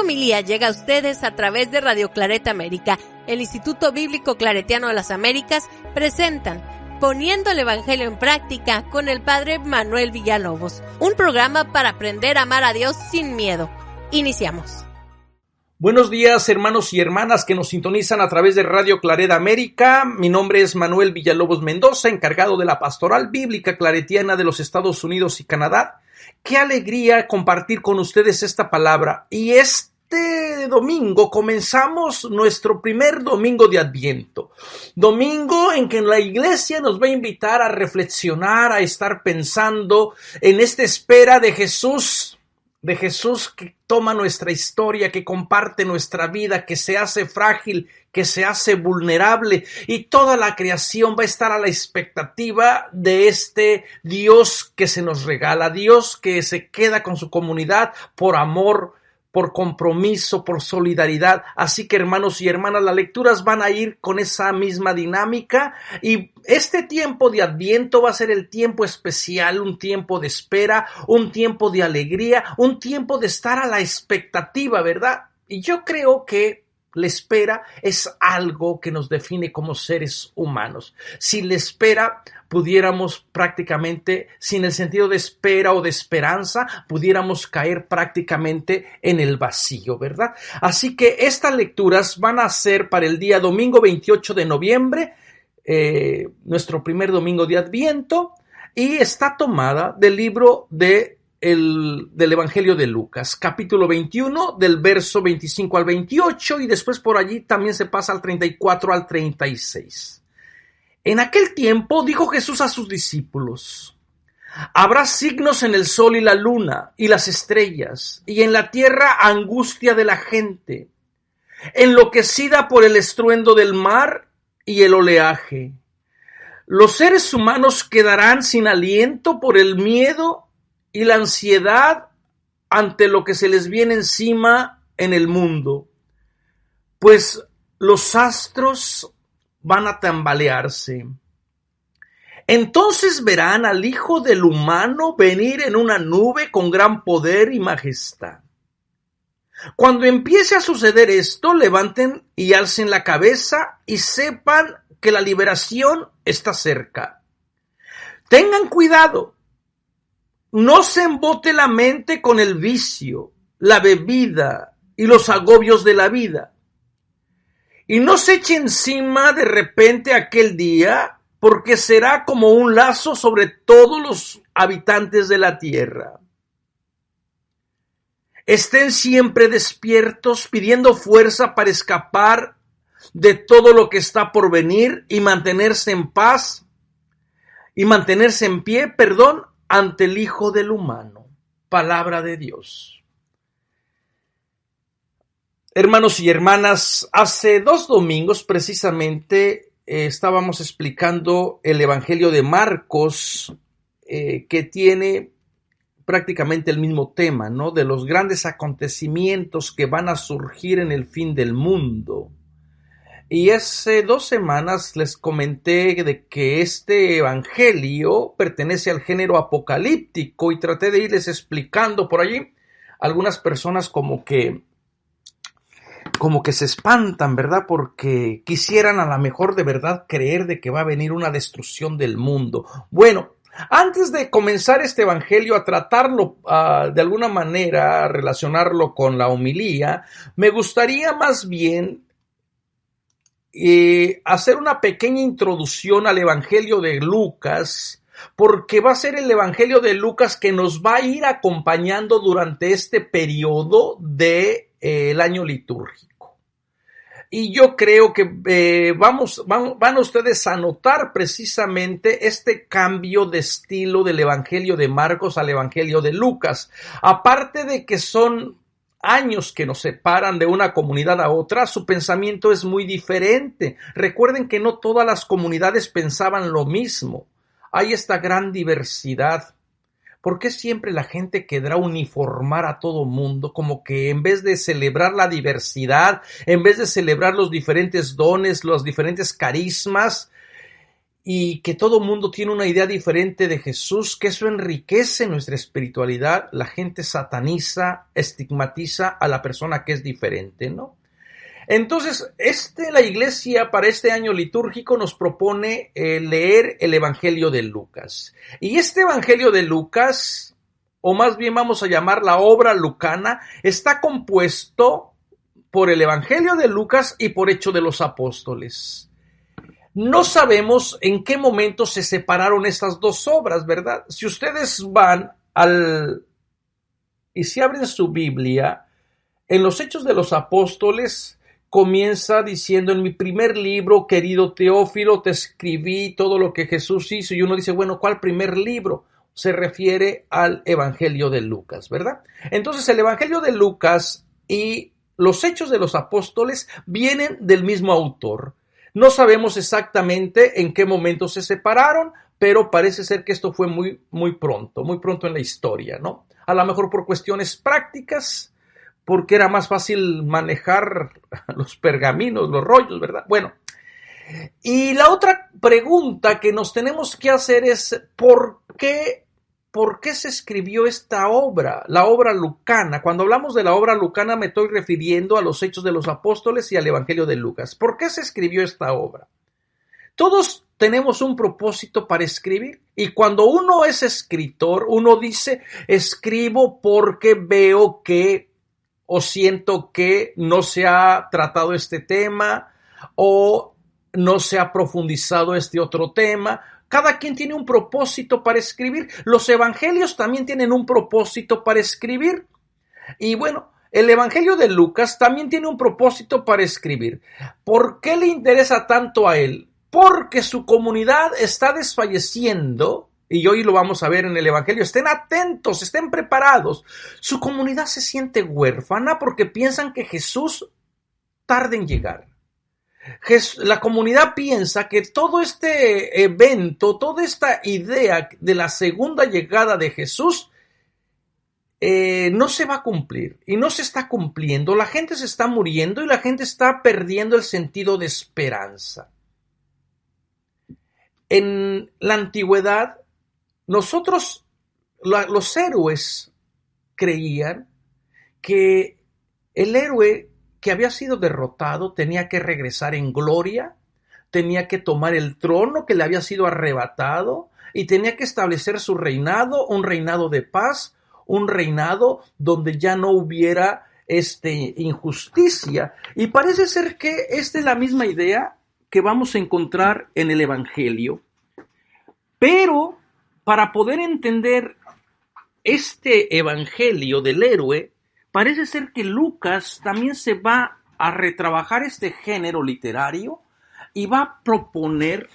homilía llega a ustedes a través de Radio Claret América. El Instituto Bíblico Claretiano de las Américas presentan Poniendo el Evangelio en Práctica con el Padre Manuel Villalobos, un programa para aprender a amar a Dios sin miedo. Iniciamos. Buenos días, hermanos y hermanas que nos sintonizan a través de Radio Claret América. Mi nombre es Manuel Villalobos Mendoza, encargado de la Pastoral Bíblica Claretiana de los Estados Unidos y Canadá. Qué alegría compartir con ustedes esta palabra. Y este domingo comenzamos nuestro primer domingo de Adviento. Domingo en que la iglesia nos va a invitar a reflexionar, a estar pensando en esta espera de Jesús que toma nuestra historia, que comparte nuestra vida, que se hace frágil, que se hace vulnerable, y toda la creación va a estar a la expectativa de este Dios que se nos regala, Dios que se queda con su comunidad por amor, por compromiso, por solidaridad. Así que, hermanos y hermanas, las lecturas van a ir con esa misma dinámica, y este tiempo de Adviento va a ser el tiempo especial, un tiempo de espera, un tiempo de alegría, un tiempo de estar a la expectativa, ¿verdad? Y yo creo que la espera es algo que nos define como seres humanos. Sin la espera pudiéramos prácticamente, sin el sentido de espera o de esperanza, pudiéramos caer prácticamente en el vacío, ¿verdad? Así que estas lecturas van a ser para el día domingo 28 de noviembre, nuestro primer domingo de Adviento, y está tomada del libro del Evangelio de Lucas, capítulo 21, del verso 25 al 28, y después por allí también se pasa al 34 al 36. En aquel tiempo dijo Jesús a sus discípulos: habrá signos en el sol y la luna y las estrellas, y en la tierra angustia de la gente, enloquecida por el estruendo del mar y el oleaje. Los seres humanos quedarán sin aliento por el miedo y la ansiedad ante lo que se les viene encima en el mundo, pues los astros van a tambalearse. Entonces verán al Hijo del Humano venir en una nube con gran poder y majestad. Cuando empiece a suceder esto, levanten y alcen la cabeza y sepan que la liberación está cerca. Tengan cuidado. No se embote la mente con el vicio, la bebida y los agobios de la vida. Y no se eche encima de repente aquel día, porque será como un lazo sobre todos los habitantes de la tierra. Estén siempre despiertos, pidiendo fuerza para escapar de todo lo que está por venir y mantenerse en paz, y mantenerse en pie, ante el Hijo del Humano. Palabra de Dios. Hermanos y hermanas, hace 2 domingos precisamente estábamos explicando el Evangelio de Marcos, que tiene prácticamente el mismo tema, ¿no? De los grandes acontecimientos que van a surgir en el fin del mundo. Y hace 2 semanas les comenté de que este evangelio pertenece al género apocalíptico, y traté de irles explicando por allí. Algunas personas como que se espantan, ¿verdad? Porque quisieran a lo mejor de verdad creer de que va a venir una destrucción del mundo. Bueno, antes de comenzar este evangelio a tratarlo de alguna manera, a relacionarlo con la homilía, me gustaría más bien hacer una pequeña introducción al Evangelio de Lucas, porque va a ser el Evangelio de Lucas que nos va a ir acompañando durante este periodo del año litúrgico. Y yo creo que van ustedes a notar precisamente este cambio de estilo del Evangelio de Marcos al Evangelio de Lucas. Aparte de que son años que nos separan de una comunidad a otra, su pensamiento es muy diferente. Recuerden que no todas las comunidades pensaban lo mismo. Hay esta gran diversidad. ¿Por qué siempre la gente querrá uniformar a todo mundo? Como que en vez de celebrar la diversidad, en vez de celebrar los diferentes dones, los diferentes carismas, y que todo mundo tiene una idea diferente de Jesús, que eso enriquece nuestra espiritualidad. La gente sataniza, estigmatiza a la persona que es diferente, ¿no? Entonces, la iglesia para este año litúrgico nos propone leer el Evangelio de Lucas. Y este Evangelio de Lucas, o más bien vamos a llamar la obra lucana, está compuesto por el Evangelio de Lucas y por Hechos de los Apóstoles. No sabemos en qué momento se separaron estas dos obras, ¿verdad? Si ustedes van y si abren su Biblia, en los Hechos de los Apóstoles comienza diciendo: en mi primer libro, querido Teófilo, te escribí todo lo que Jesús hizo. Y uno dice, bueno, ¿cuál primer libro? Se refiere al Evangelio de Lucas, ¿verdad? Entonces el Evangelio de Lucas y los Hechos de los Apóstoles vienen del mismo autor. No sabemos exactamente en qué momento se separaron, pero parece ser que esto fue muy pronto en la historia, ¿no? A lo mejor por cuestiones prácticas, porque era más fácil manejar los pergaminos, los rollos, ¿verdad? Bueno, y la otra pregunta que nos tenemos que hacer es ¿por qué se escribió esta obra, la obra lucana? Cuando hablamos de la obra lucana me estoy refiriendo a los Hechos de los Apóstoles y al Evangelio de Lucas. ¿Por qué se escribió esta obra? Todos tenemos un propósito para escribir, y cuando uno es escritor, uno dice, escribo porque veo que o siento que no se ha tratado este tema o no se ha profundizado este otro tema. Cada quien tiene un propósito para escribir. Los evangelios también tienen un propósito para escribir. Y bueno, el Evangelio de Lucas también tiene un propósito para escribir. ¿Por qué le interesa tanto a él? Porque su comunidad está desfalleciendo. Y hoy lo vamos a ver en el Evangelio. Estén atentos, estén preparados. Su comunidad se siente huérfana porque piensan que Jesús tarda en llegar. La comunidad piensa que todo este evento, toda esta idea de la segunda llegada de Jesús no se va a cumplir y no se está cumpliendo. La gente se está muriendo y la gente está perdiendo el sentido de esperanza. En la antigüedad, los héroes creían que el héroe que había sido derrotado tenía que regresar en gloria, tenía que tomar el trono que le había sido arrebatado y tenía que establecer su reinado, un reinado de paz, un reinado donde ya no hubiera injusticia. Y parece ser que esta es la misma idea que vamos a encontrar en el Evangelio. Pero para poder entender este Evangelio del héroe, parece ser que Lucas también se va a retrabajar este género literario y va a proponer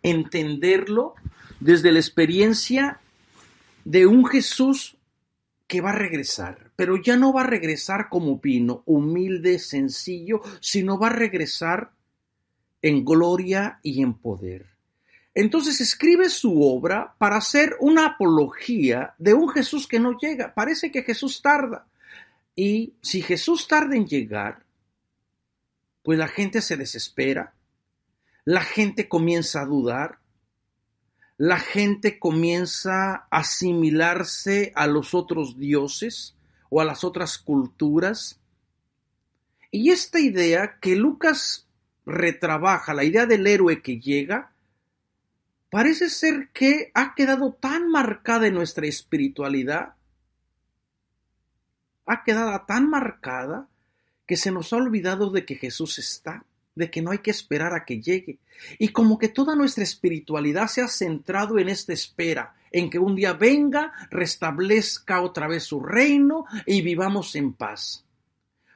entenderlo desde la experiencia de un Jesús que va a regresar, pero ya no va a regresar como vino, humilde, sencillo, sino va a regresar en gloria y en poder. Entonces escribe su obra para hacer una apología de un Jesús que no llega. Parece que Jesús tarda. Y si Jesús tarda en llegar, pues la gente se desespera, la gente comienza a dudar, la gente comienza a asimilarse a los otros dioses o a las otras culturas. Y esta idea que Lucas retrabaja, la idea del héroe que llega, parece ser que ha quedado tan marcada en nuestra espiritualidad, ha quedado tan marcada que se nos ha olvidado de que Jesús está, de que no hay que esperar a que llegue. Y como que toda nuestra espiritualidad se ha centrado en esta espera, en que un día venga, restablezca otra vez su reino y vivamos en paz.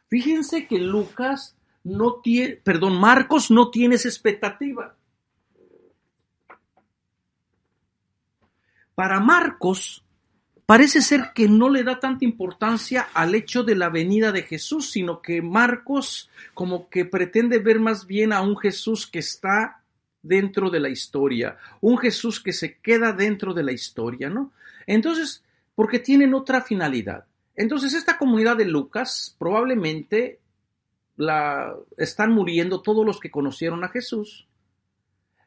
Fíjense que Marcos no tiene esa expectativa. Para Marcos, parece ser que no le da tanta importancia al hecho de la venida de Jesús, sino que Marcos como que pretende ver más bien a un Jesús que está dentro de la historia, un Jesús que se queda dentro de la historia, ¿no? Entonces, porque tienen otra finalidad. Entonces, esta comunidad de Lucas probablemente están muriendo todos los que conocieron a Jesús.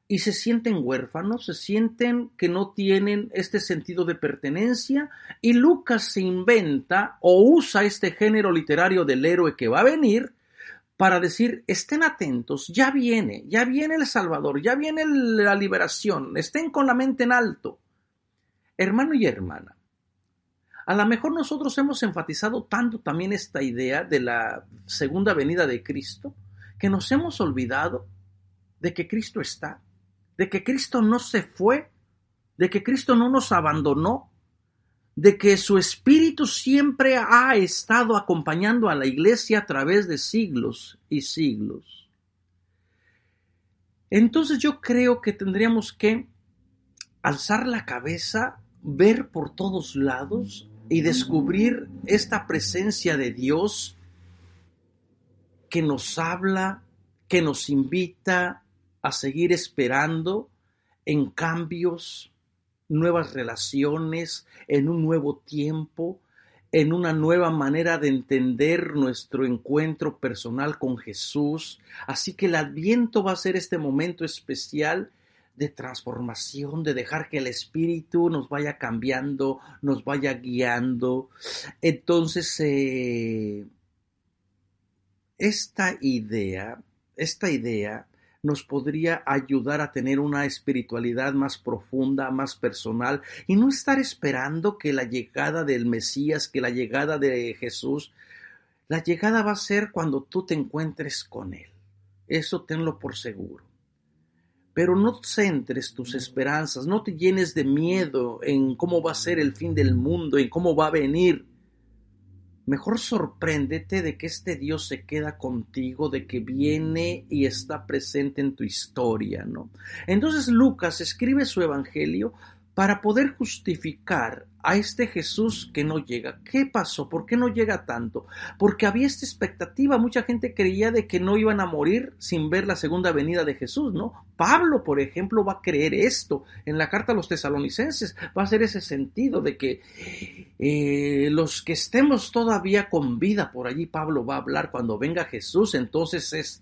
y se sienten huérfanos, se sienten que no tienen este sentido de pertenencia, y Lucas se inventa o usa este género literario del héroe que va a venir para decir, estén atentos, ya viene el Salvador, ya viene la liberación, estén con la mente en alto. Hermano y hermana, a lo mejor nosotros hemos enfatizado tanto también esta idea de la segunda venida de Cristo, que nos hemos olvidado de que Cristo está, de que Cristo no se fue, de que Cristo no nos abandonó, de que su Espíritu siempre ha estado acompañando a la iglesia a través de siglos y siglos. Entonces yo creo que tendríamos que alzar la cabeza, ver por todos lados y descubrir esta presencia de Dios que nos habla, que nos invita a seguir esperando en cambios, nuevas relaciones, en un nuevo tiempo, en una nueva manera de entender nuestro encuentro personal con Jesús. Así que el Adviento va a ser este momento especial de transformación, de dejar que el Espíritu nos vaya cambiando, nos vaya guiando. Entonces, esta idea nos podría ayudar a tener una espiritualidad más profunda, más personal, y no estar esperando que la llegada del Mesías, que la llegada de Jesús, la llegada va a ser cuando tú te encuentres con Él. Eso tenlo por seguro. Pero no centres tus esperanzas, no te llenes de miedo en cómo va a ser el fin del mundo, en cómo va a venir. Mejor sorpréndete de que este Dios se queda contigo, de que viene y está presente en tu historia, ¿no? Entonces Lucas escribe su evangelio para poder justificar a este Jesús que no llega. ¿Qué pasó? ¿Por qué no llega tanto? Porque había esta expectativa. Mucha gente creía de que no iban a morir sin ver la segunda venida de Jesús, ¿no? Pablo, por ejemplo, va a creer esto. En la carta a los tesalonicenses va a ser ese sentido de que los que estemos todavía con vida, por allí Pablo va a hablar cuando venga Jesús, entonces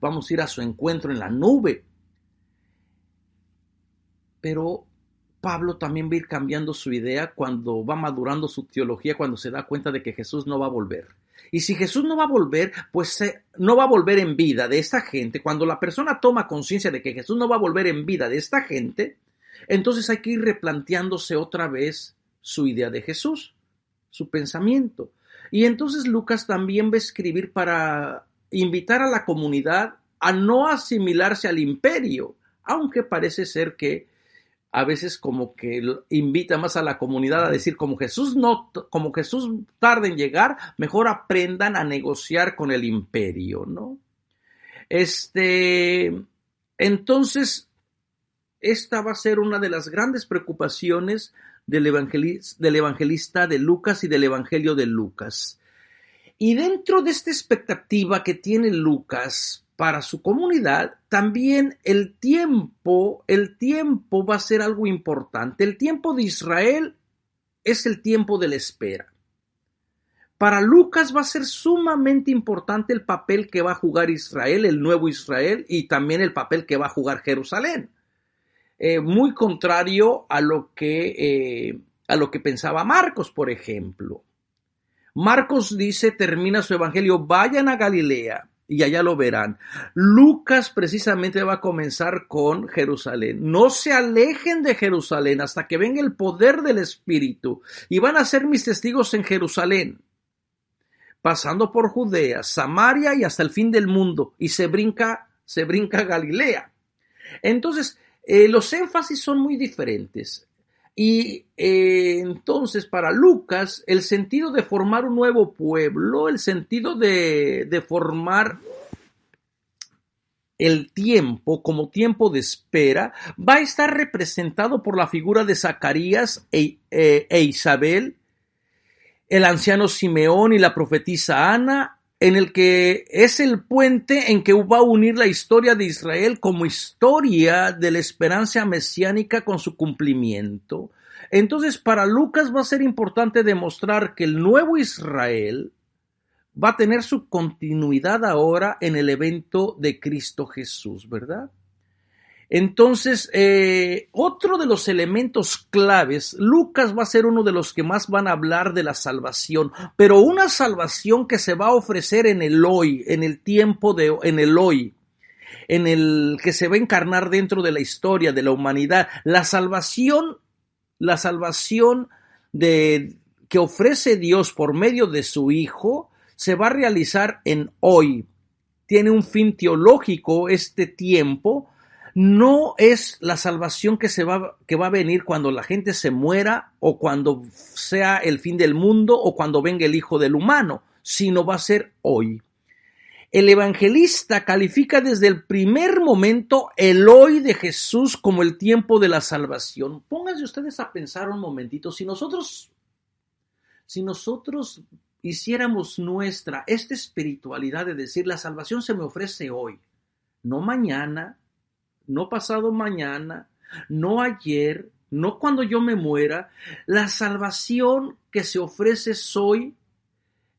vamos a ir a su encuentro en la nube. Pero Pablo también va a ir cambiando su idea cuando va madurando su teología, cuando se da cuenta de que Jesús no va a volver. Y si Jesús no va a volver, pues no va a volver en vida de esta gente. Cuando la persona toma conciencia de que Jesús no va a volver en vida de esta gente, entonces hay que ir replanteándose otra vez su idea de Jesús, su pensamiento. Y entonces Lucas también va a escribir para invitar a la comunidad a no asimilarse al imperio, aunque parece ser que a veces como que invita más a la comunidad a decir, como Jesús tarda en llegar, mejor aprendan a negociar con el imperio, ¿no? Entonces, esta va a ser una de las grandes preocupaciones del evangelista de Lucas y del evangelio de Lucas. Y dentro de esta expectativa que tiene Lucas para su comunidad, también el tiempo va a ser algo importante. El tiempo de Israel es el tiempo de la espera. Para Lucas va a ser sumamente importante el papel que va a jugar Israel, el nuevo Israel, y también el papel que va a jugar Jerusalén. Muy contrario a lo que pensaba Marcos, por ejemplo. Marcos termina su evangelio, vayan a Galilea y allá lo verán. Lucas precisamente va a comenzar con Jerusalén. No se alejen de Jerusalén hasta que venga el poder del Espíritu y van a ser mis testigos en Jerusalén, pasando por Judea, Samaria y hasta el fin del mundo, y se brinca Galilea. Entonces, los énfasis son muy diferentes. Y entonces para Lucas el sentido de formar un nuevo pueblo, el sentido de formar el tiempo como tiempo de espera, va a estar representado por la figura de Zacarías e Isabel, el anciano Simeón y la profetisa Ana, en el que es el puente en que va a unir la historia de Israel como historia de la esperanza mesiánica con su cumplimiento. Entonces, para Lucas va a ser importante demostrar que el nuevo Israel va a tener su continuidad ahora en el evento de Cristo Jesús, ¿verdad? Entonces, otro de los elementos claves, Lucas va a ser uno de los que más van a hablar de la salvación, pero una salvación que se va a ofrecer en el hoy, en el tiempo en el hoy, en el que se va a encarnar dentro de la historia de la humanidad. La salvación que ofrece Dios por medio de su Hijo se va a realizar en hoy. Tiene un fin teológico este tiempo. No es la salvación que va a venir cuando la gente se muera o cuando sea el fin del mundo o cuando venga el Hijo del Humano, sino va a ser hoy. El evangelista califica desde el primer momento el hoy de Jesús como el tiempo de la salvación. Pónganse ustedes a pensar un momentito, si nosotros hiciéramos nuestra esta espiritualidad de decir la salvación se me ofrece hoy, no mañana, no pasado mañana, no ayer, no cuando yo me muera, la salvación que se ofrece es hoy.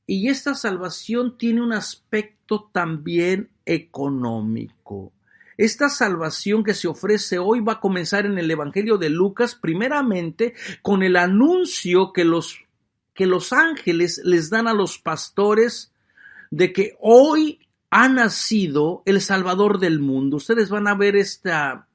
Y esta salvación tiene un aspecto también económico. Esta salvación que se ofrece hoy va a comenzar en el Evangelio de Lucas, primeramente con el anuncio que los ángeles les dan a los pastores de que hoy ha nacido el Salvador del mundo. Ustedes van a ver esta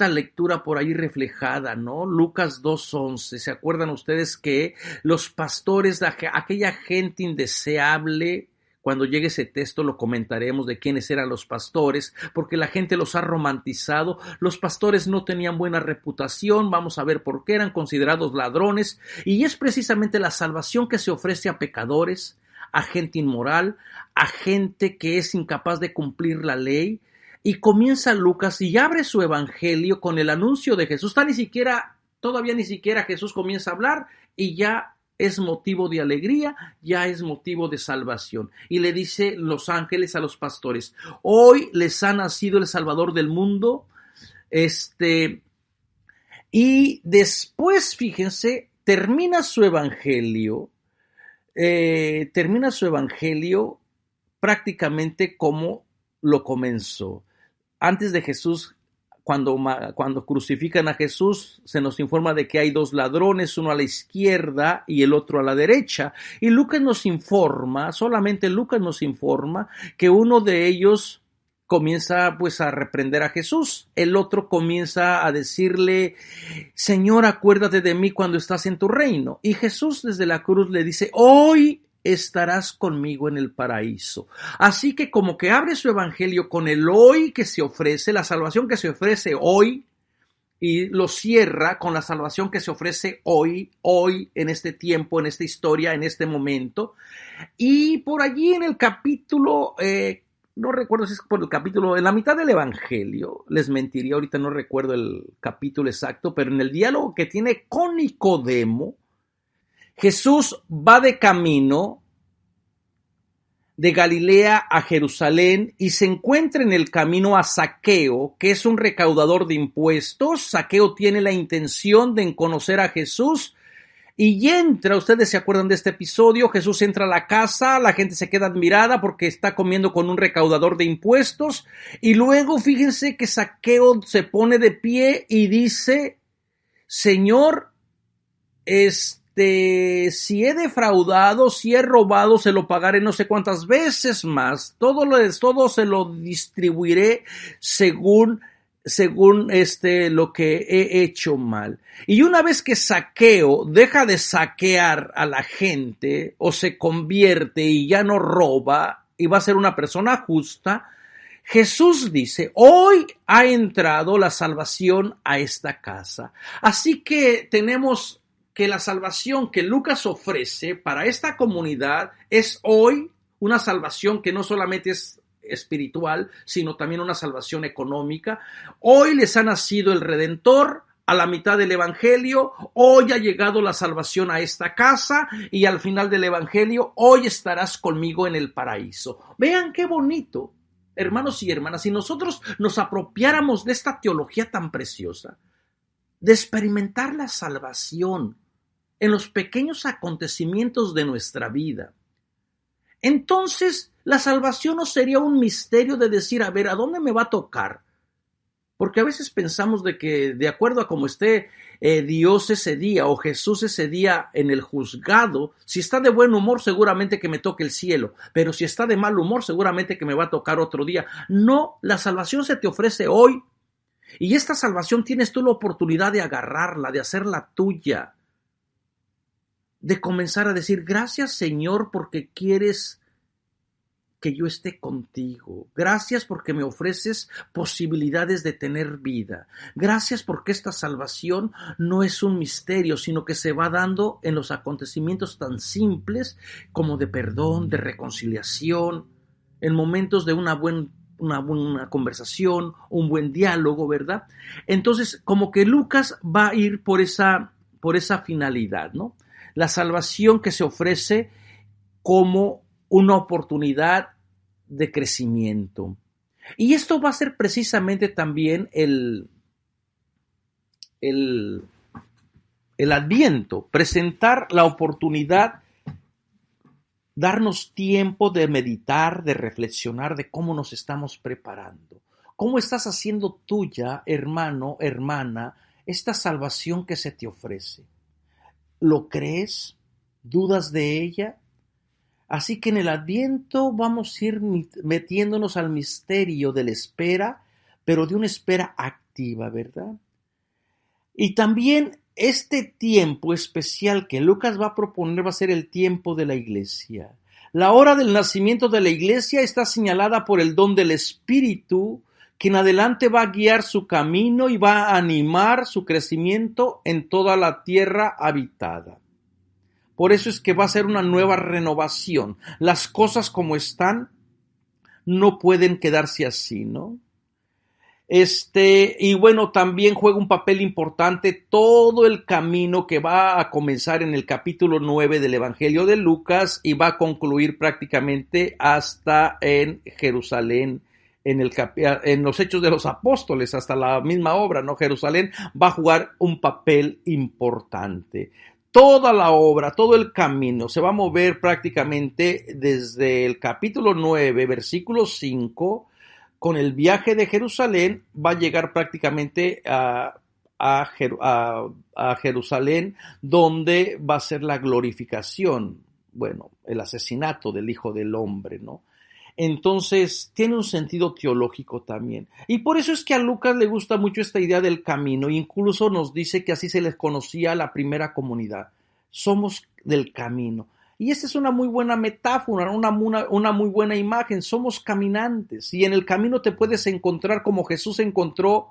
lectura por ahí reflejada, ¿no? Lucas 2:11. ¿Se acuerdan ustedes que los pastores, aquella gente indeseable, cuando llegue ese texto lo comentaremos de quiénes eran los pastores, porque la gente los ha romantizado? Los pastores no tenían buena reputación, vamos a ver por qué, eran considerados ladrones, y es precisamente la salvación que se ofrece a pecadores, a gente inmoral, a gente que es incapaz de cumplir la ley. Y comienza Lucas y abre su evangelio con el anuncio de Jesús. Todavía ni siquiera Jesús comienza a hablar y ya es motivo de alegría, ya es motivo de salvación. Y le dice los ángeles a los pastores: hoy les ha nacido el Salvador del mundo. Y después, fíjense, termina su evangelio prácticamente como lo comenzó. Antes de Jesús, cuando crucifican a Jesús, se nos informa de que hay dos ladrones, uno a la izquierda y el otro a la derecha. Y solamente Lucas nos informa que uno de ellos comienza pues a reprender a Jesús. El otro comienza a decirle: Señor, acuérdate de mí cuando estás en tu reino. Y Jesús desde la cruz le dice: hoy estarás conmigo en el paraíso. Así que como que abre su evangelio con el hoy que se ofrece, la salvación que se ofrece hoy, y lo cierra con la salvación que se ofrece hoy, en este tiempo, en esta historia, en este momento. Y por allí en el capítulo, no recuerdo si es por el capítulo, en la mitad del evangelio, les mentiría, ahorita no recuerdo el capítulo exacto, pero en el diálogo que tiene con Nicodemo, Jesús va de camino de Galilea a Jerusalén y se encuentra en el camino a Zaqueo, que es un recaudador de impuestos. Zaqueo tiene la intención de conocer a Jesús y entra. Ustedes se acuerdan de este episodio. Jesús entra a la casa, la gente se queda admirada porque está comiendo con un recaudador de impuestos, y luego fíjense que Zaqueo se pone de pie y dice: Señor, si he defraudado, si he robado, se lo pagaré no sé cuántas veces más. Todo se lo distribuiré según lo que he hecho mal. Y una vez que Zaqueo deja de saquear a la gente o se convierte y ya no roba y va a ser una persona justa, Jesús dice: hoy ha entrado la salvación a esta casa. Así que tenemos que la salvación que Lucas ofrece para esta comunidad es hoy una salvación que no solamente es espiritual, sino también una salvación económica. Hoy les ha nacido el Redentor a la mitad del Evangelio, hoy ha llegado la salvación a esta casa, y al final del Evangelio: hoy estarás conmigo en el paraíso. Vean qué bonito, hermanos y hermanas, si nosotros nos apropiáramos de esta teología tan preciosa, de experimentar la salvación en los pequeños acontecimientos de nuestra vida. Entonces, la salvación no sería un misterio de decir: a ver, ¿a dónde me va a tocar? Porque a veces pensamos de que de acuerdo a cómo esté Dios ese día o Jesús ese día en el juzgado, si está de buen humor seguramente que me toque el cielo, pero si está de mal humor seguramente que me va a tocar otro día. No, la salvación se te ofrece hoy y esta salvación tienes tú la oportunidad de agarrarla, de hacerla tuya, de comenzar a decir gracias Señor porque quieres que yo esté contigo. Gracias porque me ofreces posibilidades de tener vida. Gracias porque esta salvación no es un misterio, sino que se va dando en los acontecimientos tan simples como de perdón, de reconciliación, en momentos de una buena conversación, un buen diálogo, ¿verdad? Entonces, como que Lucas va a ir por esa finalidad, ¿no? La salvación que se ofrece como una oportunidad de crecimiento. Y esto va a ser precisamente también el Adviento, presentar la oportunidad, darnos tiempo de meditar, de reflexionar de cómo nos estamos preparando. ¿Cómo estás haciendo tuya, hermano, hermana, esta salvación que se te ofrece? ¿Lo crees? ¿Dudas de ella? Así que en el Adviento vamos a ir metiéndonos al misterio de la espera, pero de una espera activa, ¿verdad? Y también este tiempo especial que Lucas va a proponer va a ser el tiempo de la iglesia. La hora del nacimiento de la iglesia está señalada por el don del Espíritu, que en adelante va a guiar su camino y va a animar su crecimiento en toda la tierra habitada. Por eso es que va a ser una nueva renovación. Las cosas como están no pueden quedarse así, ¿no? Y bueno, también juega un papel importante todo el camino que va a comenzar en el capítulo 9 del Evangelio de Lucas y va a concluir prácticamente hasta en Jerusalén, en los Hechos de los Apóstoles, hasta la misma obra, ¿no? Jerusalén va a jugar un papel importante. Toda la obra, todo el camino se va a mover prácticamente desde el capítulo 9, versículo 5, con el viaje de Jerusalén, va a llegar prácticamente a Jerusalén, donde va a ser la glorificación, bueno, el asesinato del Hijo del Hombre, ¿no? Entonces, tiene un sentido teológico también. Y por eso es que a Lucas le gusta mucho esta idea del camino. Incluso nos dice que así se les conocía a la primera comunidad. Somos del camino. Y esta es una muy buena metáfora, una muy buena imagen. Somos caminantes. Y en el camino te puedes encontrar como Jesús encontró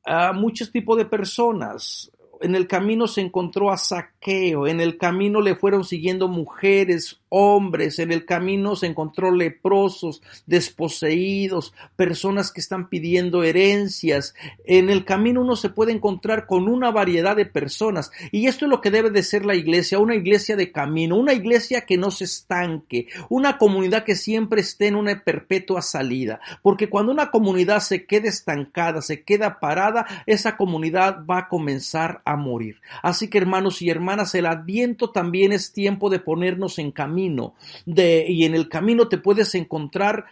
a muchos tipos de personas. En el camino se encontró a Zaqueo, en el camino le fueron siguiendo mujeres, hombres, en el camino se encontró leprosos, desposeídos, personas que están pidiendo herencias. En el camino uno se puede encontrar con una variedad de personas y esto es lo que debe de ser la iglesia, una iglesia de camino, una iglesia que no se estanque, una comunidad que siempre esté en una perpetua salida, porque cuando una comunidad se queda estancada, se queda parada, esa comunidad va a comenzar a morir. Así que hermanos y hermanas, el Adviento también es tiempo de ponernos en camino, y en el camino te puedes encontrar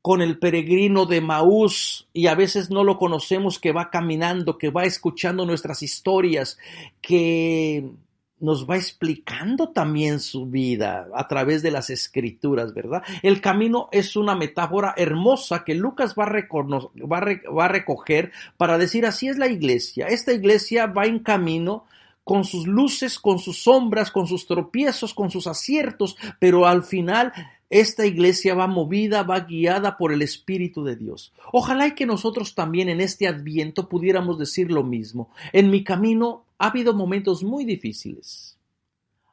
con el peregrino de Maús, y a veces no lo conocemos, que va caminando, que va escuchando nuestras historias, que nos va explicando también su vida a través de las escrituras, ¿verdad? El camino es una metáfora hermosa que Lucas va a recoger para decir así es la iglesia. Esta iglesia va en camino con sus luces, con sus sombras, con sus tropiezos, con sus aciertos, pero al final esta iglesia va movida, va guiada por el Espíritu de Dios. Ojalá y que nosotros también en este Adviento pudiéramos decir lo mismo. En mi camino ha habido momentos muy difíciles.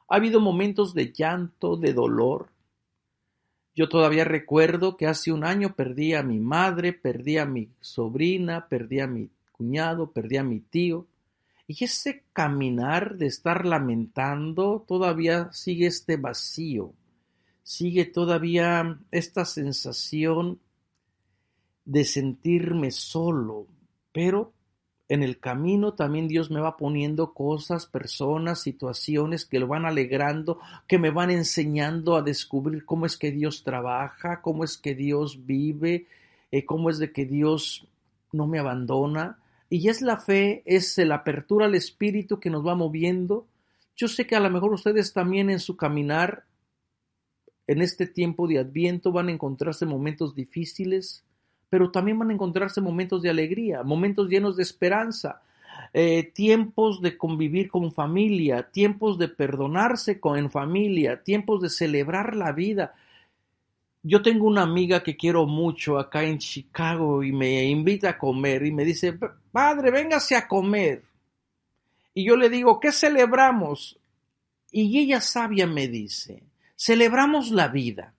Ha habido momentos de llanto, de dolor. Yo todavía recuerdo que hace un año perdí a mi madre, perdí a mi sobrina, perdí a mi cuñado, perdí a mi tío. Y ese caminar de estar lamentando, todavía sigue este vacío. Sigue todavía esta sensación de sentirme solo, pero en el camino también Dios me va poniendo cosas, personas, situaciones que lo van alegrando, que me van enseñando a descubrir cómo es que Dios trabaja, cómo es que Dios vive, cómo es de que Dios no me abandona. Y es la fe, es la apertura al Espíritu que nos va moviendo. Yo sé que a lo mejor ustedes también en su caminar, en este tiempo de Adviento, van a encontrarse momentos difíciles, pero también van a encontrarse momentos de alegría, momentos llenos de esperanza, tiempos de convivir con familia, tiempos de perdonarse en familia, tiempos de celebrar la vida. Yo tengo una amiga que quiero mucho acá en Chicago y me invita a comer y me dice, padre, véngase a comer. Y yo le digo, ¿qué celebramos? Y ella sabia me dice, celebramos la vida.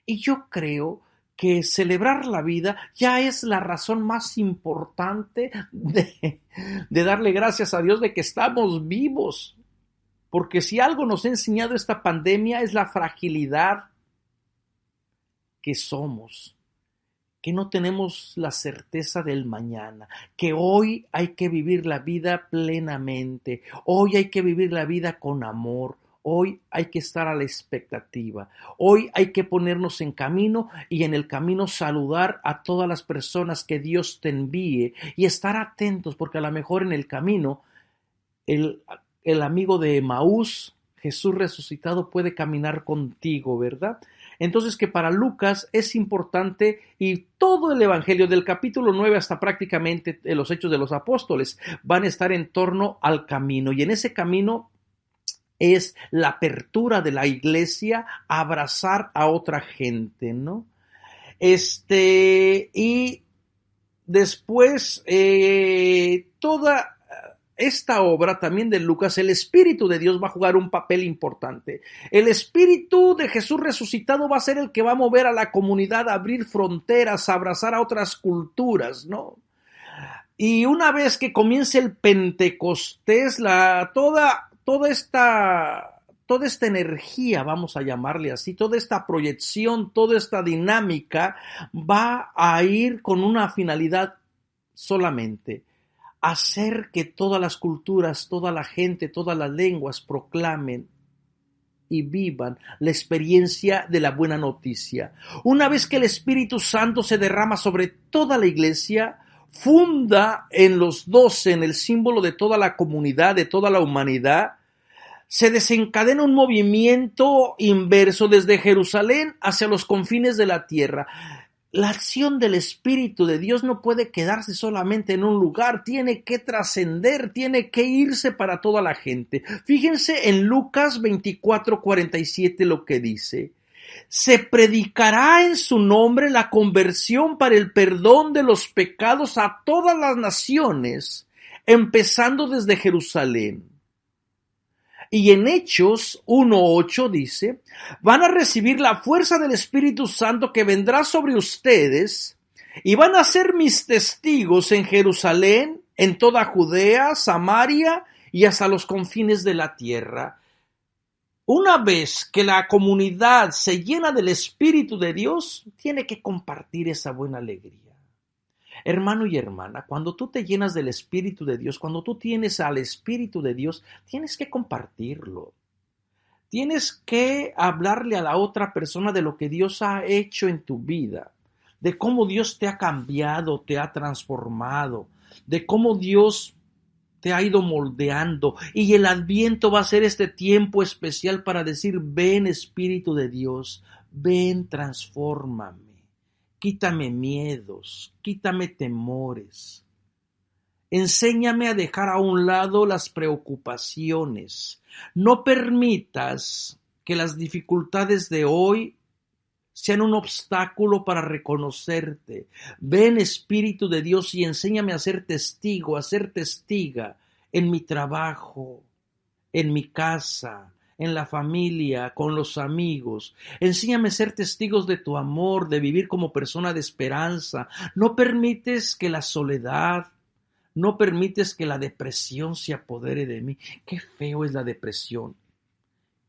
Y yo creo que celebrar la vida ya es la razón más importante de darle gracias a Dios de que estamos vivos. Porque si algo nos ha enseñado esta pandemia es la fragilidad que somos, que no tenemos la certeza del mañana, que hoy hay que vivir la vida plenamente, hoy hay que vivir la vida con amor, hoy hay que estar a la expectativa, hoy hay que ponernos en camino y en el camino saludar a todas las personas que Dios te envíe y estar atentos porque a lo mejor en el camino el amigo de Emaús, Jesús resucitado, puede caminar contigo, ¿verdad? Entonces que para Lucas es importante y todo el Evangelio del capítulo 9 hasta prácticamente los Hechos de los Apóstoles van a estar en torno al camino y en ese camino es la apertura de la iglesia a abrazar a otra gente, ¿no? Y después toda esta obra también de Lucas, el Espíritu de Dios va a jugar un papel importante. El Espíritu de Jesús resucitado va a ser el que va a mover a la comunidad a abrir fronteras, a abrazar a otras culturas, ¿no? Y una vez que comience el Pentecostés, toda esta energía, vamos a llamarle así, toda esta proyección, toda esta dinámica va a ir con una finalidad solamente: hacer que todas las culturas, toda la gente, todas las lenguas proclamen y vivan la experiencia de la buena noticia. Una vez que el Espíritu Santo se derrama sobre toda la iglesia, funda en los 12, en el símbolo de toda la comunidad, de toda la humanidad, se desencadena un movimiento inverso desde Jerusalén hacia los confines de la tierra. La acción del Espíritu de Dios no puede quedarse solamente en un lugar, tiene que trascender, tiene que irse para toda la gente. Fíjense en Lucas 24:47 lo que dice: se predicará en su nombre la conversión para el perdón de los pecados a todas las naciones, empezando desde Jerusalén. Y en Hechos 1:8 dice, van a recibir la fuerza del Espíritu Santo que vendrá sobre ustedes y van a ser mis testigos en Jerusalén, en toda Judea, Samaria y hasta los confines de la tierra. Una vez que la comunidad se llena del Espíritu de Dios, tiene que compartir esa buena alegría. Hermano y hermana, cuando tú te llenas del Espíritu de Dios, cuando tú tienes al Espíritu de Dios, tienes que compartirlo. Tienes que hablarle a la otra persona de lo que Dios ha hecho en tu vida, de cómo Dios te ha cambiado, te ha transformado, de cómo Dios te ha ido moldeando. Y el Adviento va a ser este tiempo especial para decir, ven Espíritu de Dios, ven, transfórmame. Quítame miedos, quítame temores. Enséñame a dejar a un lado las preocupaciones. No permitas que las dificultades de hoy sean un obstáculo para reconocerte. Ven, Espíritu de Dios, y enséñame a ser testigo, a ser testiga en mi trabajo, en mi casa, en la familia, con los amigos. Enséñame a ser testigos de tu amor, de vivir como persona de esperanza. No permites que la soledad, no permites que la depresión se apodere de mí. Qué feo es la depresión.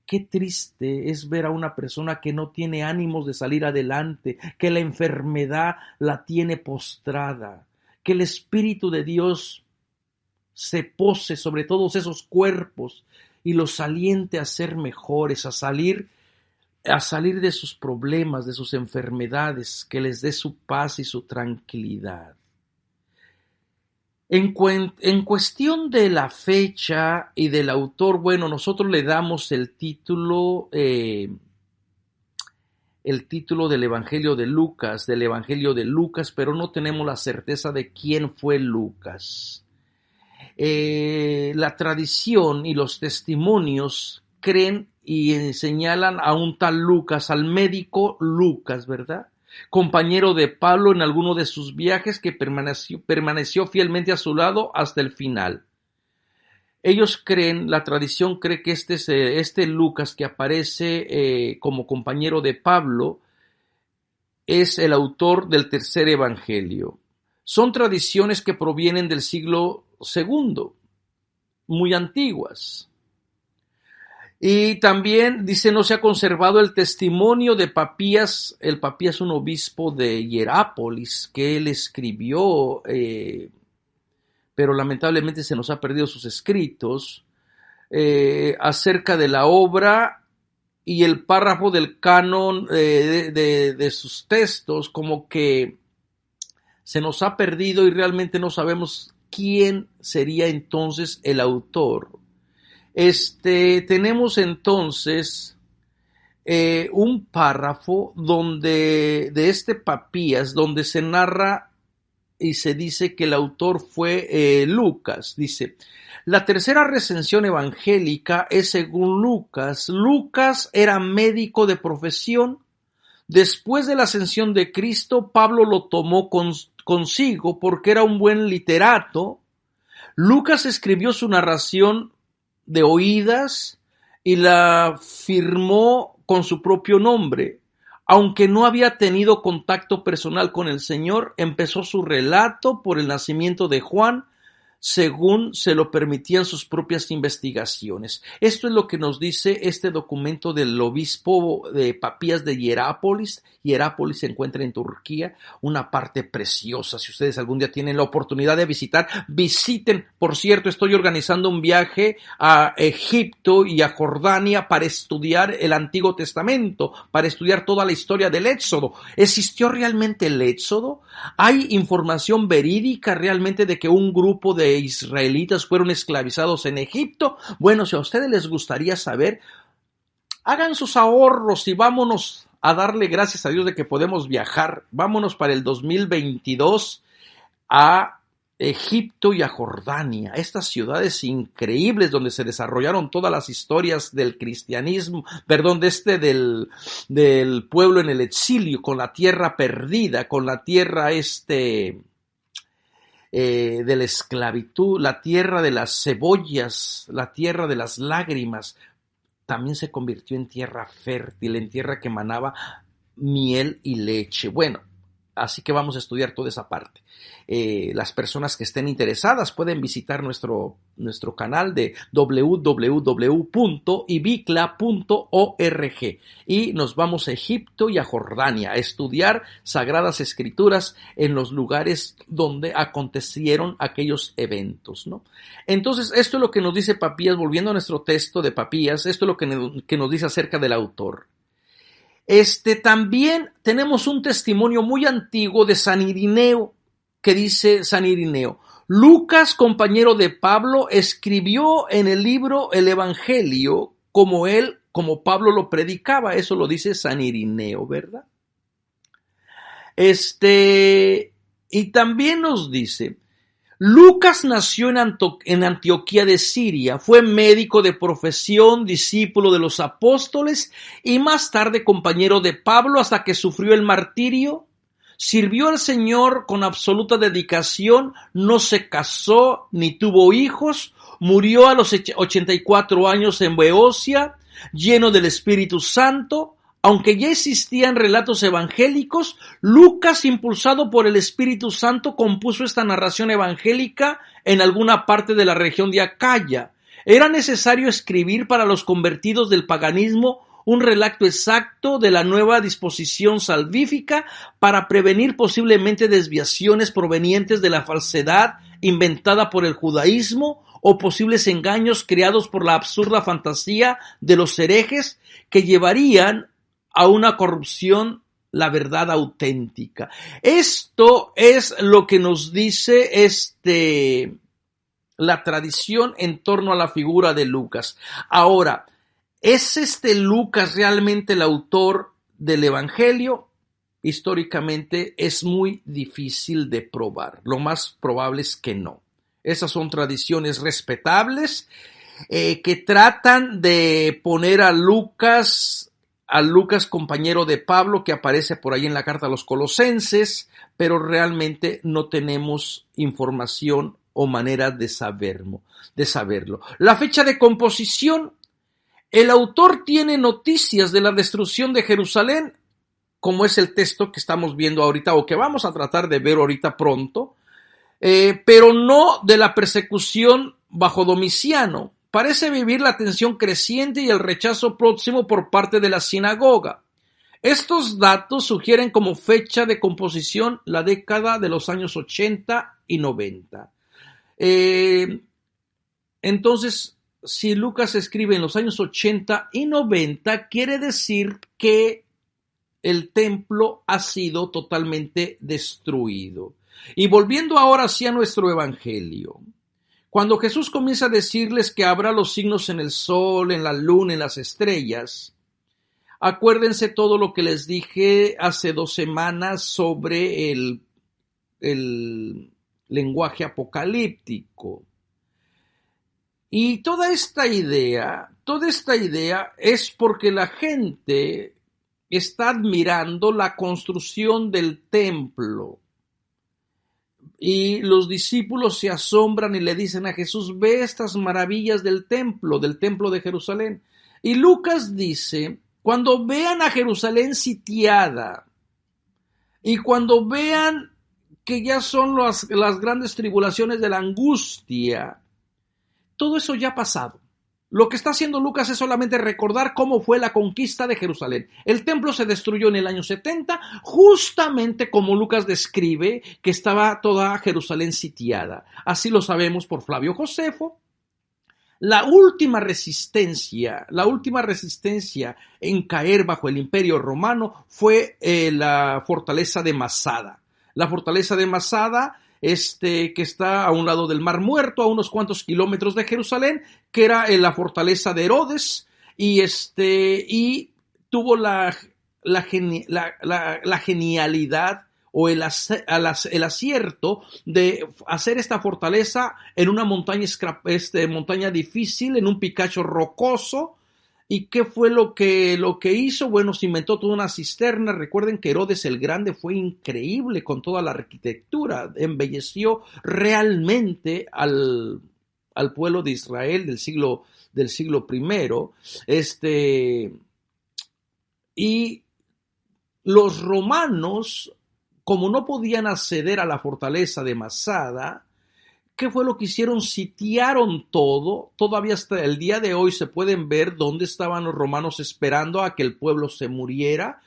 Qué triste es ver a una persona que no tiene ánimos de salir adelante, que la enfermedad la tiene postrada, que el Espíritu de Dios se pose sobre todos esos cuerpos y los aliente a ser mejores, a salir de sus problemas, de sus enfermedades, que les dé su paz y su tranquilidad. En cuestión de la fecha y del autor, bueno, nosotros le damos el título del Evangelio de Lucas, pero no tenemos la certeza de quién fue Lucas. La tradición y los testimonios creen y señalan a un tal Lucas, al médico Lucas, ¿verdad? Compañero de Pablo en alguno de sus viajes, que permaneció fielmente a su lado hasta el final. Ellos creen, la tradición cree que este Lucas que aparece como compañero de Pablo es el autor del tercer evangelio. Son tradiciones que provienen del siglo II, muy antiguas. Y también dice, no se ha conservado el testimonio de Papías. El Papías, un obispo de Hierápolis, que él escribió, pero lamentablemente se nos ha perdido sus escritos, acerca de la obra y el párrafo del canon de sus textos, como que se nos ha perdido y realmente no sabemos quién sería entonces el autor. Tenemos entonces un párrafo de este Papías, donde se narra y se dice que el autor fue Lucas. Dice, la tercera recensión evangélica es según Lucas. Lucas era médico de profesión. Después de la ascensión de Cristo, Pablo lo tomó consigo porque era un buen literato. Lucas escribió su narración de oídas y la firmó con su propio nombre. Aunque no había tenido contacto personal con el Señor, empezó su relato por el nacimiento de Juan, según se lo permitían sus propias investigaciones. Esto es lo que nos dice este documento del obispo de Papías de Hierápolis. Hierápolis se encuentra en Turquía, una parte preciosa. Si ustedes algún día tienen la oportunidad de visitar, visiten. Por cierto, estoy organizando un viaje a Egipto y a Jordania para estudiar el Antiguo Testamento, para estudiar toda la historia del Éxodo. ¿Existió realmente el Éxodo? ¿Hay información verídica realmente de que un grupo de israelitas fueron esclavizados en Egipto? Bueno, si a ustedes les gustaría saber, hagan sus ahorros y vámonos a darle gracias a Dios de que podemos viajar. Vámonos para el 2022 a Egipto y a Jordania, estas ciudades increíbles donde se desarrollaron todas las historias del cristianismo, del pueblo en el exilio, con la tierra perdida, con la tierra de la esclavitud, la tierra de las cebollas, la tierra de las lágrimas. También se convirtió en tierra fértil, en tierra que emanaba miel y leche. Bueno, así que vamos a estudiar toda esa parte. Las personas que estén interesadas pueden visitar nuestro canal de www.ibicla.org y nos vamos a Egipto y a Jordania a estudiar Sagradas Escrituras en los lugares donde acontecieron aquellos eventos, ¿no? Entonces, esto es lo que nos dice Papías, volviendo a nuestro texto de Papías, esto es lo que nos dice acerca del autor. También tenemos un testimonio muy antiguo de San Irineo, que dice San Irineo: Lucas, compañero de Pablo, escribió en el libro el Evangelio como Pablo lo predicaba. Eso lo dice San Irineo, ¿verdad? Y también nos dice, Lucas nació en Antioquía de Siria, fue médico de profesión, discípulo de los apóstoles y más tarde compañero de Pablo hasta que sufrió el martirio. Sirvió al Señor con absoluta dedicación, no se casó ni tuvo hijos, murió a los 84 años en Beocia, lleno del Espíritu Santo. Aunque ya existían relatos evangélicos, Lucas, impulsado por el Espíritu Santo, compuso esta narración evangélica en alguna parte de la región de Acaya. Era necesario escribir para los convertidos del paganismo un relato exacto de la nueva disposición salvífica para prevenir posiblemente desviaciones provenientes de la falsedad inventada por el judaísmo o posibles engaños creados por la absurda fantasía de los herejes que llevarían a una corrupción la verdad auténtica. Esto es lo que nos dice la tradición en torno a la figura de Lucas. Ahora, ¿es Lucas realmente el autor del Evangelio? Históricamente es muy difícil de probar. Lo más probable es que no. Esas son tradiciones respetables que tratan de poner a Lucas compañero de Pablo, que aparece por ahí en la carta a los Colosenses, pero realmente no tenemos información o manera de saberlo. La fecha de composición, el autor tiene noticias de la destrucción de Jerusalén, como es el texto que estamos viendo ahorita o que vamos a tratar de ver ahorita pronto, pero no de la persecución bajo Domiciano. Parece vivir la tensión creciente y el rechazo próximo por parte de la sinagoga. Estos datos sugieren como fecha de composición la década de los años 80 y 90. Entonces, si Lucas escribe en los años 80 y 90, quiere decir que el templo ha sido totalmente destruido. Y volviendo ahora hacia nuestro evangelio, cuando Jesús comienza a decirles que habrá los signos en el sol, en la luna, en las estrellas, acuérdense todo lo que les dije hace 2 semanas sobre el lenguaje apocalíptico. Y toda esta idea es porque la gente está admirando la construcción del templo. Y los discípulos se asombran y le dicen a Jesús: ve estas maravillas del templo de Jerusalén. Y Lucas dice: cuando vean a Jerusalén sitiada y cuando vean que ya son las grandes tribulaciones de la angustia, todo eso ya ha pasado. Lo que está haciendo Lucas es solamente recordar cómo fue la conquista de Jerusalén. El templo se destruyó en el año 70, justamente como Lucas describe que estaba toda Jerusalén sitiada. Así lo sabemos por Flavio Josefo. La última resistencia en caer bajo el Imperio Romano fue la fortaleza de Masada. La fortaleza de Masada, que está a un lado del Mar Muerto, a unos cuantos kilómetros de Jerusalén, que era la fortaleza de Herodes, y tuvo la genialidad o el acierto de hacer esta fortaleza en una montaña difícil, en un picacho rocoso. ¿Y qué fue lo que hizo? Bueno, se inventó toda una cisterna. Recuerden que Herodes el Grande fue increíble con toda la arquitectura. Embelleció realmente al pueblo de Israel del siglo I. Y los romanos, como no podían acceder a la fortaleza de Masada, ¿qué fue lo que hicieron? Sitiaron todo. Todavía hasta el día de hoy se pueden ver dónde estaban los romanos esperando a que el pueblo se muriera,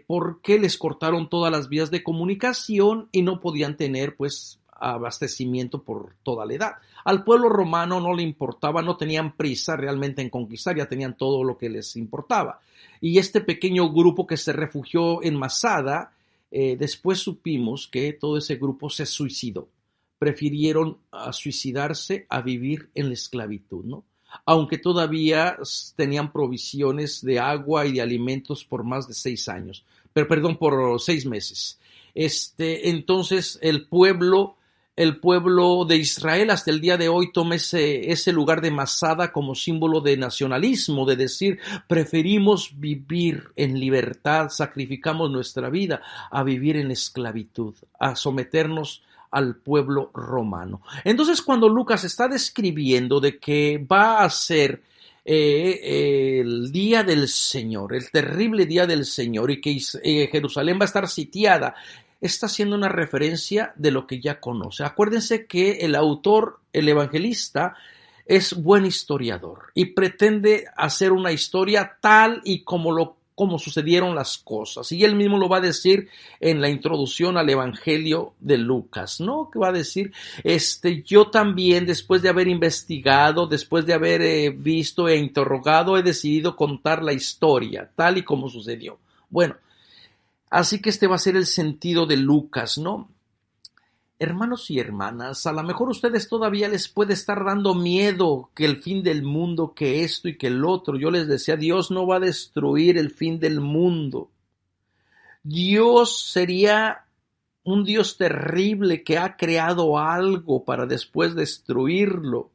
porque les cortaron todas las vías de comunicación y no podían tener, pues, abastecimiento por toda la edad. Al pueblo romano no le importaba, no tenían prisa realmente en conquistar, ya tenían todo lo que les importaba. Y este pequeño grupo que se refugió en Masada, después supimos que todo ese grupo se suicidó. Prefirieron suicidarse a vivir en la esclavitud, ¿no? Aunque todavía tenían provisiones de agua y de alimentos por más de 6 años, por 6 meses. Entonces el pueblo de Israel hasta el día de hoy toma ese lugar de Masada como símbolo de nacionalismo, de decir, preferimos vivir en libertad, sacrificamos nuestra vida a vivir en esclavitud, a someternos al pueblo romano. Entonces, cuando Lucas está describiendo de que va a ser el día del Señor, el terrible día del Señor, y que Jerusalén va a estar sitiada, está haciendo una referencia de lo que ya conoce. Acuérdense que el autor, el evangelista, es buen historiador y pretende hacer una historia tal y como sucedieron las cosas. Y él mismo lo va a decir en la introducción al Evangelio de Lucas, ¿no? Que va a decir, yo también, después de haber investigado, después de haber visto e interrogado, he decidido contar la historia, tal y como sucedió. Bueno, Así que este va a ser el sentido de Lucas, ¿no? Hermanos y hermanas, a lo mejor a ustedes todavía les puede estar dando miedo que el fin del mundo, que esto y que el otro. Yo les decía, Dios no va a destruir el fin del mundo. Dios sería un Dios terrible que ha creado algo para después destruirlo.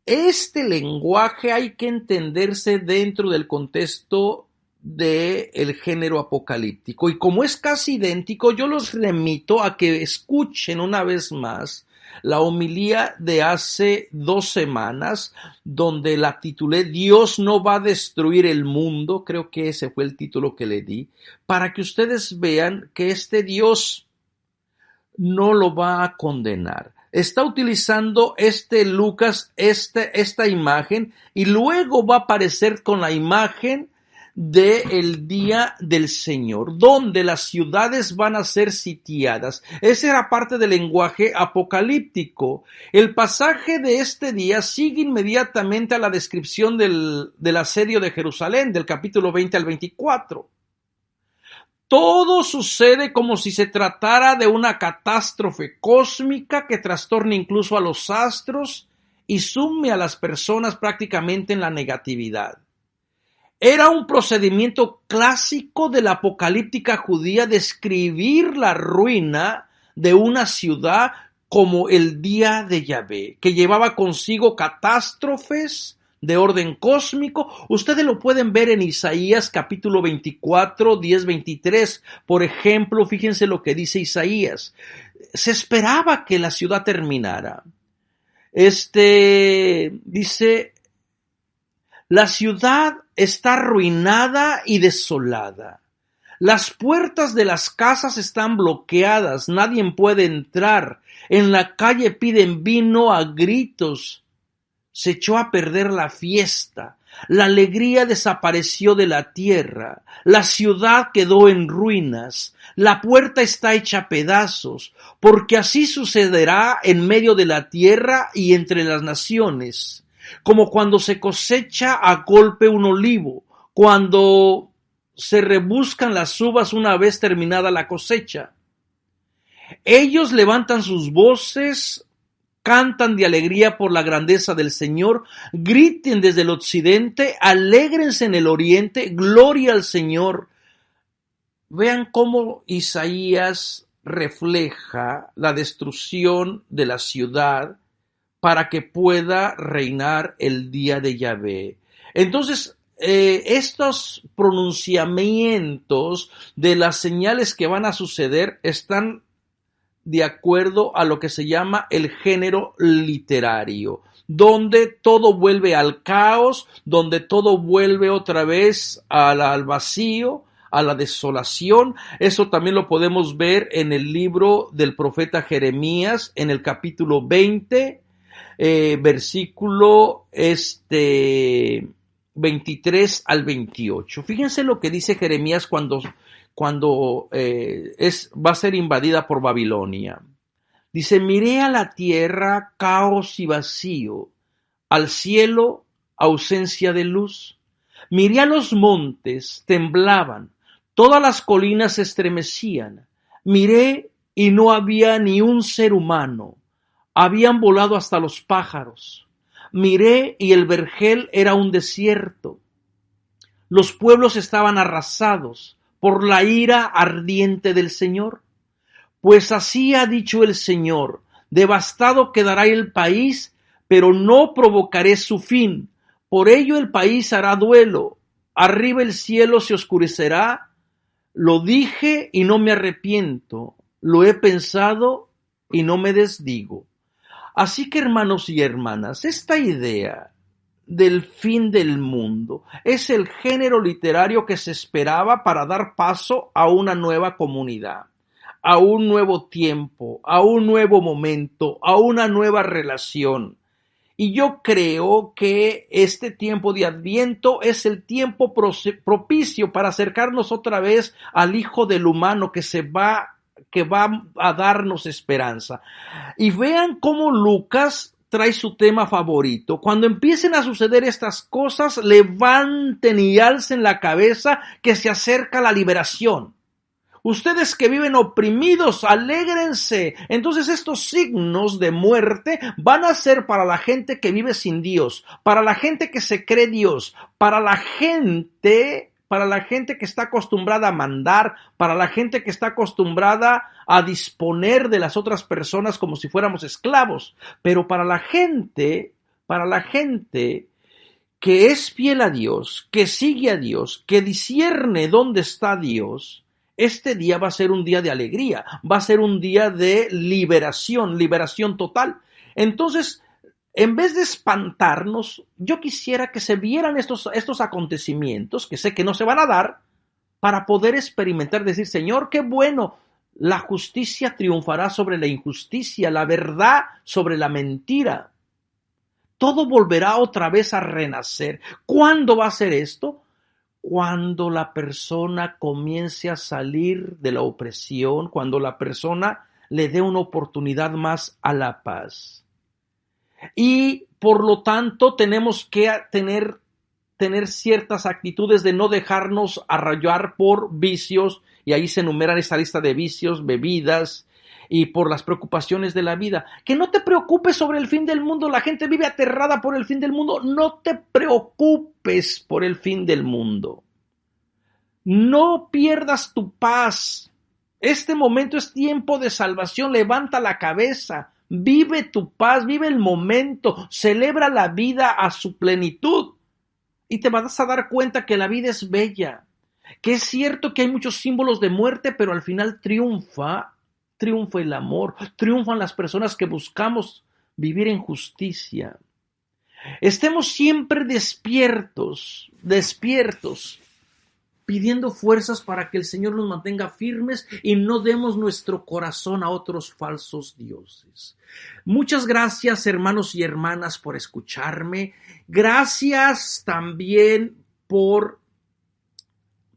Este lenguaje hay que entenderse dentro del contexto del género apocalíptico, y como es casi idéntico, yo los remito a que escuchen una vez más la homilía de hace 2 semanas, donde la titulé Dios no va a destruir el mundo. Creo que ese fue el título que le di, para que ustedes vean que este Dios no lo va a condenar. Está utilizando Lucas esta imagen, y luego va a aparecer con la imagen del día del Señor, donde las ciudades van a ser sitiadas. Esa era parte del lenguaje apocalíptico. El pasaje de este día sigue inmediatamente a la descripción del asedio de Jerusalén, del capítulo 20 al 24. Todo sucede como si se tratara de una catástrofe cósmica que trastorne incluso a los astros y sume a las personas prácticamente en la negatividad. Era un procedimiento clásico de la apocalíptica judía describir la ruina de una ciudad como el día de Yahvé, que llevaba consigo catástrofes de orden cósmico. Ustedes lo pueden ver en Isaías capítulo 24, 10-23. Por ejemplo, fíjense lo que dice Isaías. Se esperaba que la ciudad terminara. Dice, la ciudad está arruinada y desolada. Las puertas de las casas están bloqueadas, nadie puede entrar. En la calle piden vino a gritos. Se echó a perder la fiesta. La alegría desapareció de la tierra. La ciudad quedó en ruinas. La puerta está hecha pedazos, porque así sucederá en medio de la tierra y entre las naciones. Como cuando se cosecha a golpe un olivo, cuando se rebuscan las uvas una vez terminada la cosecha. Ellos levantan sus voces, cantan de alegría por la grandeza del Señor, griten desde el occidente, alégrense en el oriente, gloria al Señor. Vean cómo Isaías refleja la destrucción de la ciudad para que pueda reinar el día de Yahvé. Entonces, estos pronunciamientos de las señales que van a suceder están de acuerdo a lo que se llama el género literario, donde todo vuelve al caos, donde todo vuelve otra vez al vacío, a la desolación. Eso también lo podemos ver en el libro del profeta Jeremías, en el capítulo 20, versículo 23 al 28. Fíjense lo que dice Jeremías cuando va a ser invadida por Babilonia. Dice, miré a la tierra caos y vacío, al cielo ausencia de luz. Miré a los montes, temblaban, todas las colinas se estremecían. Miré y no había ni un ser humano. Habían volado hasta los pájaros. Miré y el vergel era un desierto. Los pueblos estaban arrasados por la ira ardiente del Señor. Pues así ha dicho el Señor, devastado quedará el país, pero no provocaré su fin. Por ello el país hará duelo, arriba el cielo se oscurecerá. Lo dije y no me arrepiento, lo he pensado y no me desdigo. Así que, hermanos y hermanas, esta idea del fin del mundo es el género literario que se esperaba para dar paso a una nueva comunidad, a un nuevo tiempo, a un nuevo momento, a una nueva relación. Y yo creo que este tiempo de Adviento es el tiempo propicio para acercarnos otra vez al Hijo del Humano que va a darnos esperanza. Y vean cómo Lucas trae su tema favorito. Cuando empiecen a suceder estas cosas, levanten y alcen la cabeza que se acerca la liberación. Ustedes que viven oprimidos, alégrense. Entonces estos signos de muerte van a ser para la gente que vive sin Dios, para la gente que se cree Dios, para la gente que está acostumbrada a mandar, para la gente que está acostumbrada a disponer de las otras personas como si fuéramos esclavos. Pero para la gente que es fiel a Dios, que sigue a Dios, que discierne dónde está Dios, este día va a ser un día de alegría, va a ser un día de liberación total. Entonces, en vez de espantarnos, yo quisiera que se vieran estos acontecimientos, que sé que no se van a dar, para poder experimentar, decir, Señor, qué bueno, la justicia triunfará sobre la injusticia, la verdad sobre la mentira. Todo volverá otra vez a renacer. ¿Cuándo va a ser esto? Cuando la persona comience a salir de la opresión, cuando la persona le dé una oportunidad más a la paz. Y por lo tanto tenemos que tener ciertas actitudes de no dejarnos arrollar por vicios, y ahí se enumeran esta lista de vicios, bebidas, y por las preocupaciones de la vida. Que no te preocupes sobre el fin del mundo. La gente vive aterrada por el fin del mundo. No te preocupes por el fin del mundo. No pierdas tu paz. Este momento es tiempo de salvación. Levanta la cabeza. Vive tu paz. Vive el momento. Celebra la vida a su plenitud. Y te vas a dar cuenta que la vida es bella. Que es cierto que hay muchos símbolos de muerte, pero al final triunfa el amor, triunfan las personas que buscamos vivir en justicia. Estemos siempre despiertos, pidiendo fuerzas para que el Señor nos mantenga firmes y no demos nuestro corazón a otros falsos dioses. Muchas gracias, hermanos y hermanas, por escucharme. Gracias también por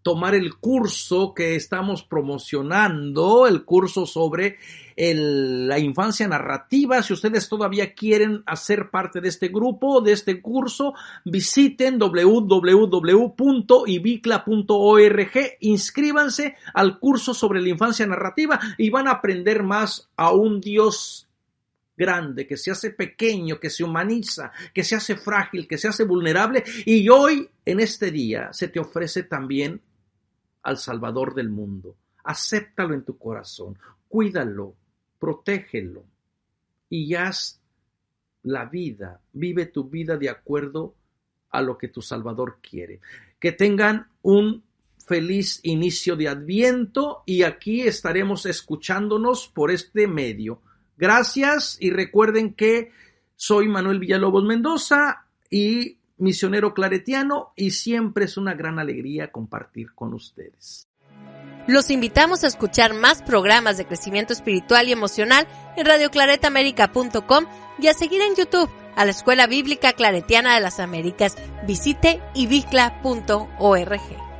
tomar el curso que estamos promocionando, el curso sobre la infancia narrativa. Si ustedes todavía quieren hacer parte de este grupo, de este curso, visiten www.ibicla.org, inscríbanse al curso sobre la infancia narrativa y van a aprender más a un Dios grande, que se hace pequeño, que se humaniza, que se hace frágil, que se hace vulnerable, y hoy, en este día, se te ofrece también al Salvador del mundo. Acéptalo en tu corazón, cuídalo, protégelo y haz la vida, vive tu vida de acuerdo a lo que tu Salvador quiere. Que tengan un feliz inicio de Adviento y aquí estaremos escuchándonos por este medio. Gracias y recuerden que soy Manuel Villalobos Mendoza y misionero claretiano, y siempre es una gran alegría compartir con ustedes. Los invitamos a escuchar más programas de crecimiento espiritual y emocional en radioclaretaamerica.com y a seguir en YouTube a la Escuela Bíblica Claretiana de las Américas. Visite ibicla.org.